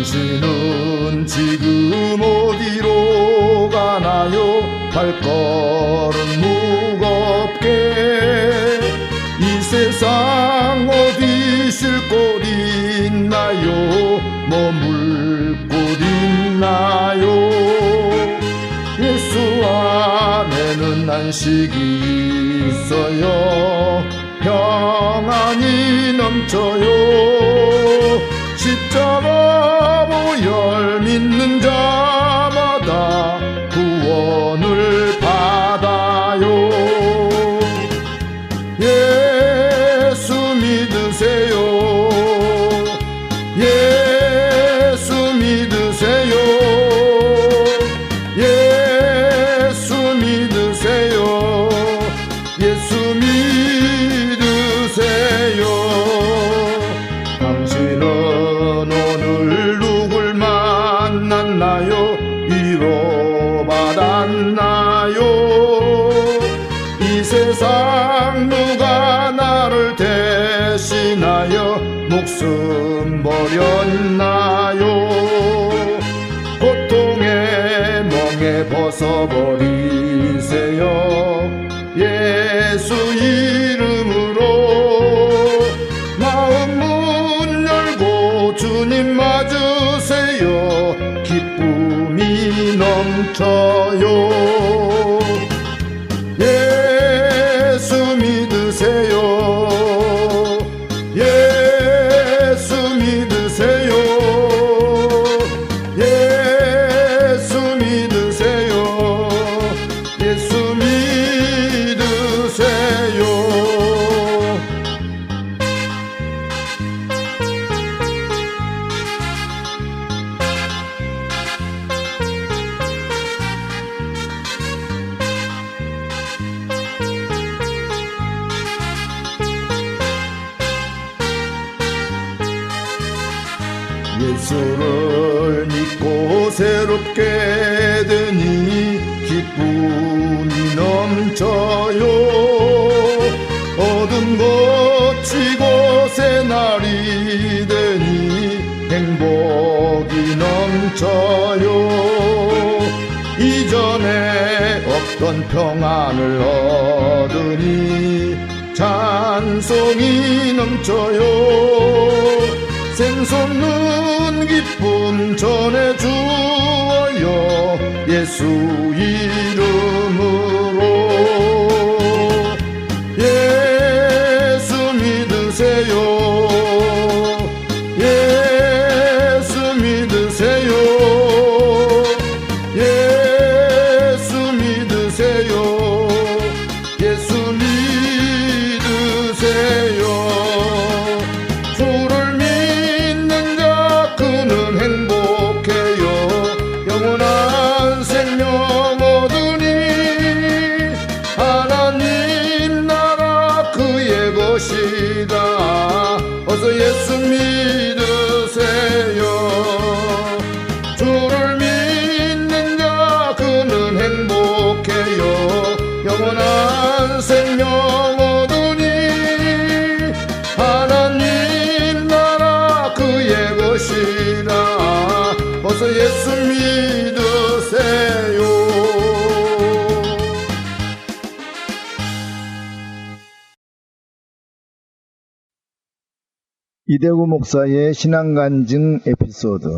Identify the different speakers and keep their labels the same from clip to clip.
Speaker 1: 당신은 지금 어디로 가나요? 발걸음 무겁게 이 세상 어디 쉴 곳 있나요? 머물 곳 있나요? 예수 안에는 안식이 있어요. 평안이 넘쳐요. 십자가 보혈 믿는 자마다 구원을 받아요. 예수 믿으세요. 예수 믿으세요. 예수 믿으세요. 예수 믿으세요. 당신은 오늘 누굴 만났나요? 위로받았나요? 이 세상 누가 나를 대신하여 목숨 버렸나요? 고통의 멍에 벗어버리세요. 예수 이름으로 마음 문 열고 주님 맞으세요. 기쁨이 넘쳐요. 예수 믿으세요. 예수 믿으세요. 예수 믿으세요. 예수 믿으세요. 예수를 믿고 새롭게 되니 기쁨이 넘쳐요. 어둠 거치고 새날이 되니 행복이 넘쳐요. 이전에 없던 평안을 얻으니 찬송이 넘쳐요. 샘솟는 기쁨 전해주어요. 예수 이름으로. 예수 믿으세요. 예수 믿으세요. 예수 믿으세요. 예수 믿으세요. 주를 행복해요. 영원한 생명 얻으니 하나님 나라 그의 것이다. 어서 예수 믿으세요. 주를 믿는 자 그는 행복해요. 영원한 생명 얻으니 하나님 나라 그의 것이다. 어서 예수 믿으세요.
Speaker 2: 이대구 목사의 신앙간증 에피소드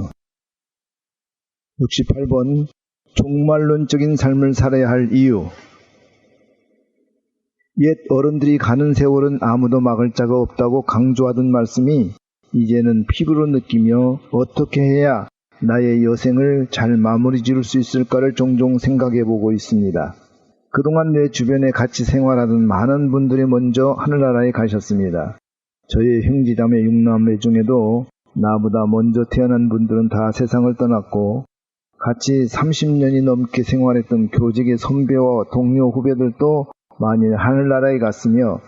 Speaker 2: 68번 종말론적인 삶을 살아야 할 이유. 옛 어른들이 가는 세월은 아무도 막을 자가 없다고 강조하던 말씀이 이제는 피부로 느끼며 어떻게 해야 나의 여생을 잘 마무리 지을 수 있을까를 종종 생각해 보고 있습니다. 그동안 내 주변에 같이 생활하던 많은 분들이 먼저 하늘나라에 가셨습니다. 저의 형제자매 6남매 중에도 나보다 먼저 태어난 분들은 다 세상을 떠났고 같이 30년이 넘게 생활했던 교직의 선배와 동료 후배들도 많이 하늘나라에 갔으며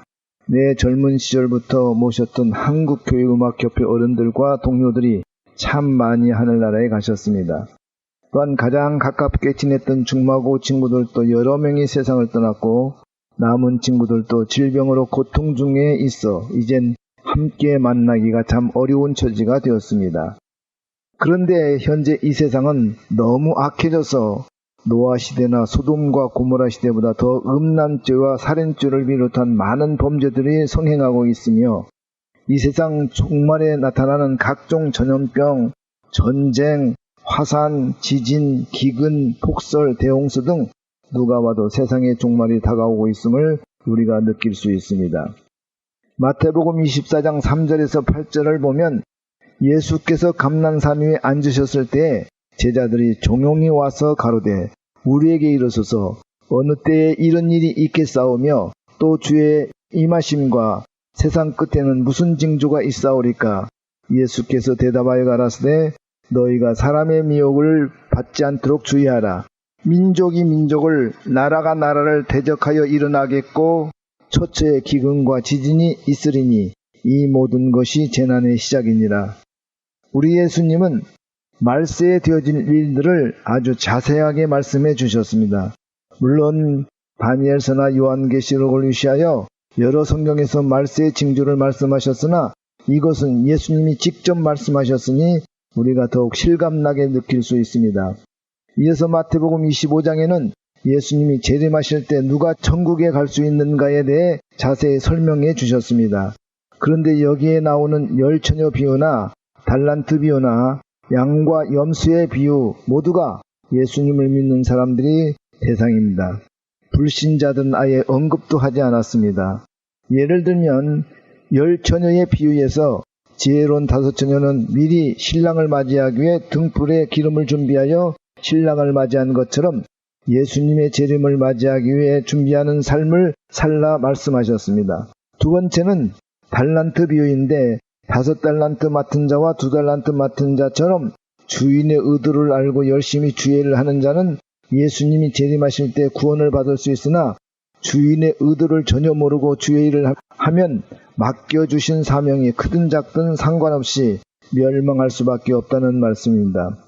Speaker 2: 내 젊은 시절부터 모셨던 한국교회음악협회 어른들과 동료들이 참 많이 하늘나라에 가셨습니다. 또한 가장 가깝게 지냈던 중마고 친구들도 여러 명이 세상을 떠났고 남은 친구들도 질병으로 고통 중에 있어 이젠 함께 만나기가 참 어려운 처지가 되었습니다. 그런데 현재 이 세상은 너무 악해져서 노아 시대나 소돔과 고모라 시대보다 더 음란죄와 살인죄를 비롯한 많은 범죄들이 성행하고 있으며 이 세상 종말에 나타나는 각종 전염병, 전쟁, 화산, 지진, 기근, 폭설, 대홍수 등 누가 봐도 세상의 종말이 다가오고 있음을 우리가 느낄 수 있습니다. 마태복음 24장 3절에서 8절을 보면 예수께서 감난산 위에 앉으셨을 때 제자들이 종용이 와서 가로되 우리에게 이르소서 어느 때에 이런 일이 있겠사오며 또 주의 임하심과 세상 끝에는 무슨 징조가 있사오리까? 예수께서 대답하여 가라사대 너희가 사람의 미혹을 받지 않도록 주의하라. 민족이 민족을 나라가 나라를 대적하여 일어나겠고 처처에 기근과 지진이 있으리니 이 모든 것이 재난의 시작이니라. 우리 예수님은 말세에 되어질 일들을 아주 자세하게 말씀해 주셨습니다. 물론 다니엘서나 요한계시록을 위시하여 여러 성경에서 말세의 징조를 말씀하셨으나 이것은 예수님이 직접 말씀하셨으니 우리가 더욱 실감나게 느낄 수 있습니다. 이어서 마태복음 25장에는 예수님이 재림하실 때 누가 천국에 갈 수 있는가에 대해 자세히 설명해 주셨습니다. 그런데 여기에 나오는 열처녀 비유나 달란트 비유나 양과 염소의 비유 모두가 예수님을 믿는 사람들이 대상입니다. 불신자들은 아예 언급도 하지 않았습니다. 예를 들면 열처녀의 비유에서 지혜로운 5처녀는 미리 신랑을 맞이하기 위해 등불에 기름을 준비하여 신랑을 맞이한 것처럼 예수님의 재림을 맞이하기 위해 준비하는 삶을 살라 말씀하셨습니다. 두 번째는 달란트 비유인데 5달란트 맡은 자와 2달란트 맡은 자처럼 주인의 의도를 알고 열심히 주의를 하는 자는 예수님이 재림하실 때 구원을 받을 수 있으나 주인의 의도를 전혀 모르고 주의 일을 하면 맡겨주신 사명이 크든 작든 상관없이 멸망할 수밖에 없다는 말씀입니다.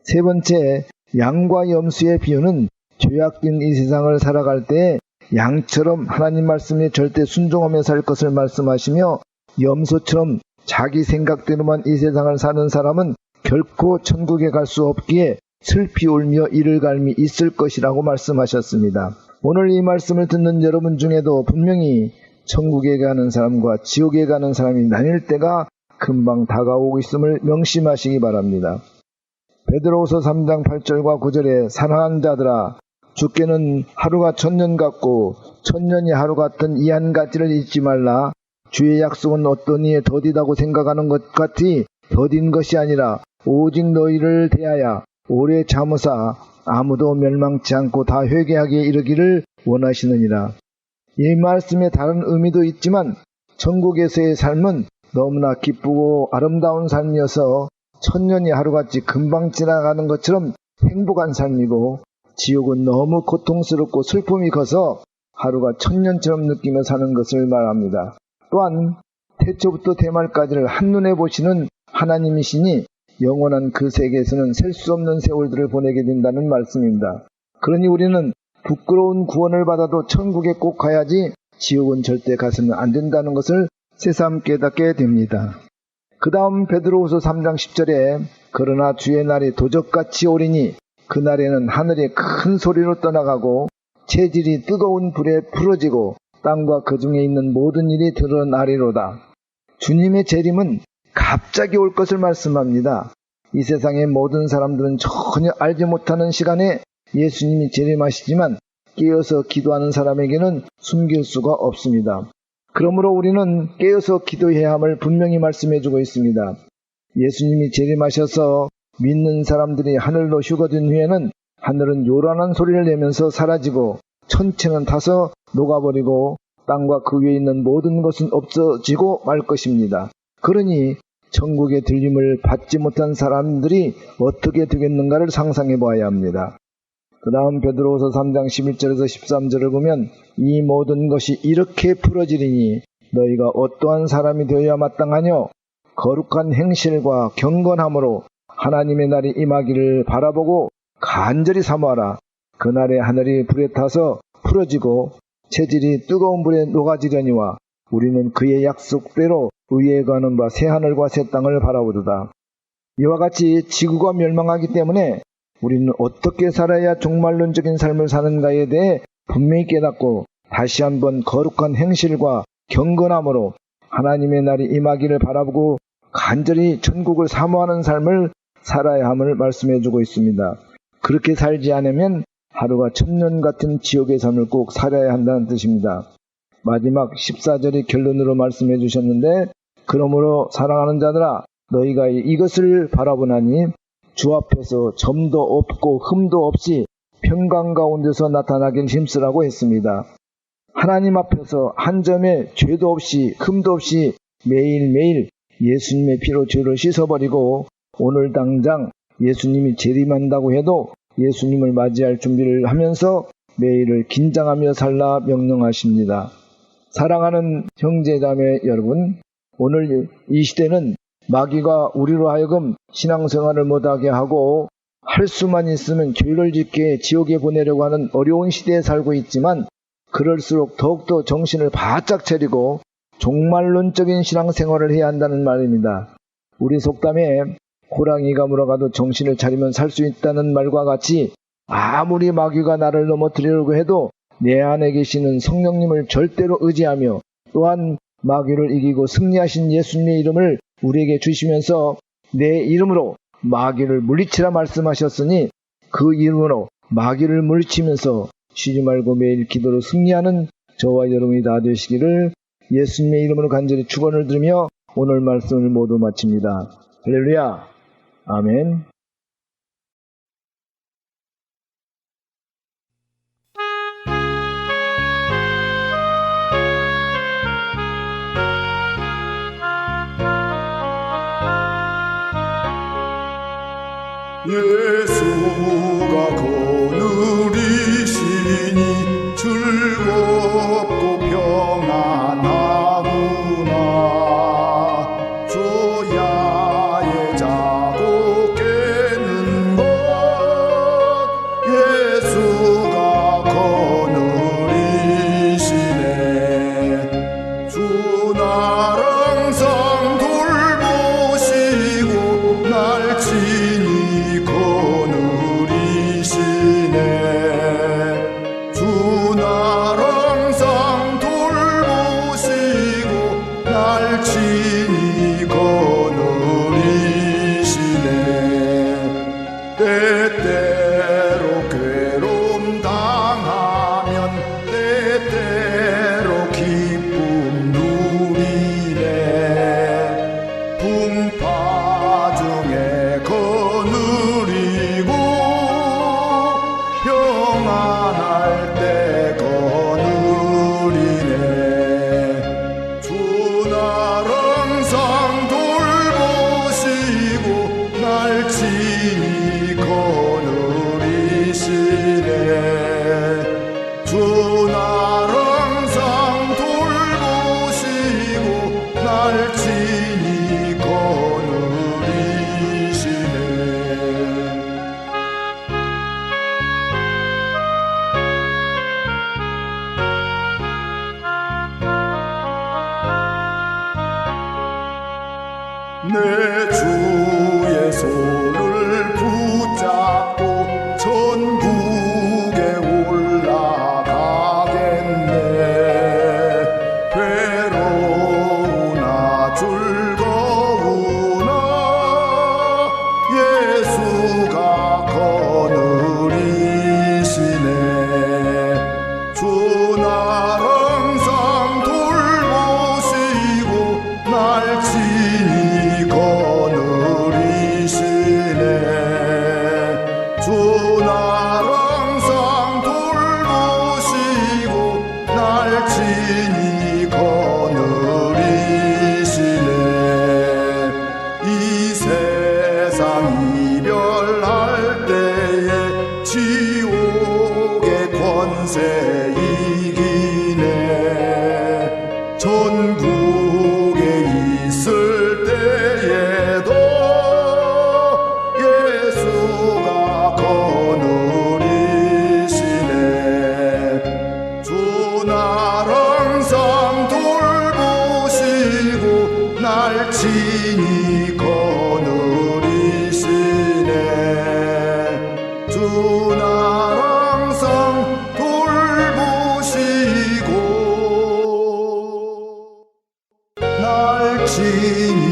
Speaker 2: 세 번째, 양과 염소의 비유는 죄악된 이 세상을 살아갈 때 양처럼 하나님 말씀에 절대 순종하며 살 것을 말씀하시며 염소처럼 자기 생각대로만 이 세상을 사는 사람은 결코 천국에 갈 수 없기에 슬피 울며 이를 갈미 있을 것이라고 말씀하셨습니다. 오늘 이 말씀을 듣는 여러분 중에도 분명히 천국에 가는 사람과 지옥에 가는 사람이 나뉠 때가 금방 다가오고 있음을 명심하시기 바랍니다. 베드로후서 3장 8절과 9절에 사랑하는 자들아 주께는 하루가 1000년 같고 1000년이 하루 같은 이 한 가지를 잊지 말라. 주의 약속은 어떤 이에 더디다고 생각하는 것 같이 더딘 것이 아니라 오직 너희를 대하여 오래 참으사 아무도 멸망치 않고 다 회개하게 이르기를 원하시느니라. 이 말씀에 다른 의미도 있지만 천국에서의 삶은 너무나 기쁘고 아름다운 삶이어서 1000년이 하루같이 금방 지나가는 것처럼 행복한 삶이고 지옥은 너무 고통스럽고 슬픔이 커서 하루가 1000년처럼 느끼며 사는 것을 말합니다. 또한 태초부터 대말까지를 한눈에 보시는 하나님이시니 영원한 그 세계에서는 셀 수 없는 세월들을 보내게 된다는 말씀입니다. 그러니 우리는 부끄러운 구원을 받아도 천국에 꼭 가야지 지옥은 절대 가서는 안 된다는 것을 새삼 깨닫게 됩니다. 그 다음 베드로후서 3장 10절에 그러나 주의 날이 도적같이 오리니 그날에는 하늘이 큰 소리로 떠나가고 체질이 뜨거운 불에 풀어지고 땅과 그 중에 있는 모든 일이 드러나리로다. 주님의 재림은 갑자기 올 것을 말씀합니다. 이 세상의 모든 사람들은 전혀 알지 못하는 시간에 예수님이 재림하시지만 깨어서 기도하는 사람에게는 숨길 수가 없습니다. 그러므로 우리는 깨어서 기도해야 함을 분명히 말씀해주고 있습니다. 예수님이 재림하셔서 믿는 사람들이 하늘로 휴거된 후에는 하늘은 요란한 소리를 내면서 사라지고 천체는 타서 녹아버리고 땅과 그 위에 있는 모든 것은 없어지고 말 것입니다. 그러니 천국의 들림을 받지 못한 사람들이 어떻게 되겠는가를 상상해 보아야 합니다. 그 다음 베드로후서 3장 11절에서 13절을 보면 이 모든 것이 이렇게 풀어지리니 너희가 어떠한 사람이 되어야 마땅하뇨? 거룩한 행실과 경건함으로 하나님의 날이 임하기를 바라보고 간절히 사모하라. 그날에 하늘이 불에 타서 풀어지고 체질이 뜨거운 불에 녹아지려니와 우리는 그의 약속대로 의에 가는 바 새 하늘과 새 땅을 바라보도다. 이와 같이 지구가 멸망하기 때문에 우리는 어떻게 살아야 종말론적인 삶을 사는가에 대해 분명히 깨닫고 다시 한번 거룩한 행실과 경건함으로 하나님의 날이 임하기를 바라보고 간절히 천국을 사모하는 삶을 살아야 함을 말씀해주고 있습니다. 그렇게 살지 않으면 하루가 천년 같은 지옥의 삶을 꼭 살아야 한다는 뜻입니다. 마지막 14절의 결론으로 말씀해 주셨는데, 그러므로 사랑하는 자들아 너희가 이것을 바라보나니 주 앞에서 점도 없고 흠도 없이 평강 가운데서 나타나길 힘쓰라고 했습니다. 하나님 앞에서 한 점의 죄도 없이 흠도 없이 매일매일 예수님의 피로 죄를 씻어버리고 오늘 당장 예수님이 재림한다고 해도 예수님을 맞이할 준비를 하면서 매일을 긴장하며 살라 명령하십니다. 사랑하는 형제자매 여러분, 오늘 이 시대는 마귀가 우리로 하여금 신앙생활을 못하게 하고 할 수만 있으면 죄를 짓게 지옥에 보내려고 하는 어려운 시대에 살고 있지만, 그럴수록 더욱더 정신을 바짝 차리고 종말론적인 신앙생활을 해야 한다는 말입니다. 우리 속담에 호랑이가 물어가도 정신을 차리면 살 수 있다는 말과 같이 아무리 마귀가 나를 넘어뜨리려고 해도 내 안에 계시는 성령님을 절대로 의지하며 또한 마귀를 이기고 승리하신 예수님의 이름을 우리에게 주시면서 내 이름으로 마귀를 물리치라 말씀하셨으니 그 이름으로 마귀를 물리치면서 쉬지 말고 매일 기도로 승리하는 저와 여러분이 다 되시기를 예수님의 이름으로 간절히 축원을 드리며 오늘 말씀을 모두 마칩니다. 할렐루야. 아멘.
Speaker 1: 예수가 거느리시니 즐겁고 평안하구나. 조야에 자고 깨는 것 예수가 거느리시네. 주 날 항상 돌보시고 날 친히 거느리시네. 주 날 항상 돌보시고 날 친히 거느리시네. 때때로 괴로움 당하면 때때로 기쁨 누리네. 풍파 중에 거느리고 평안할 때 거느리네. 주 날 항상 돌보시고 날 친히 거느리시네. 주 날 항상 돌보시고 날 친히 거느리시네. 내 주의 손을 붙잡고 천국에 올라가겠네. 괴로우나 즐거우나 예수가 거느리시네. 주 날 항상 돌보시고 날 친히 거느리시네. 주 날 항상 돌보시고 날 친히 거느리시네. 이 세상 이별할 때에 지옥의 권세 이기네. 전국에 있을 때에도 예수가 거느리시네. 주 날 항상 것이니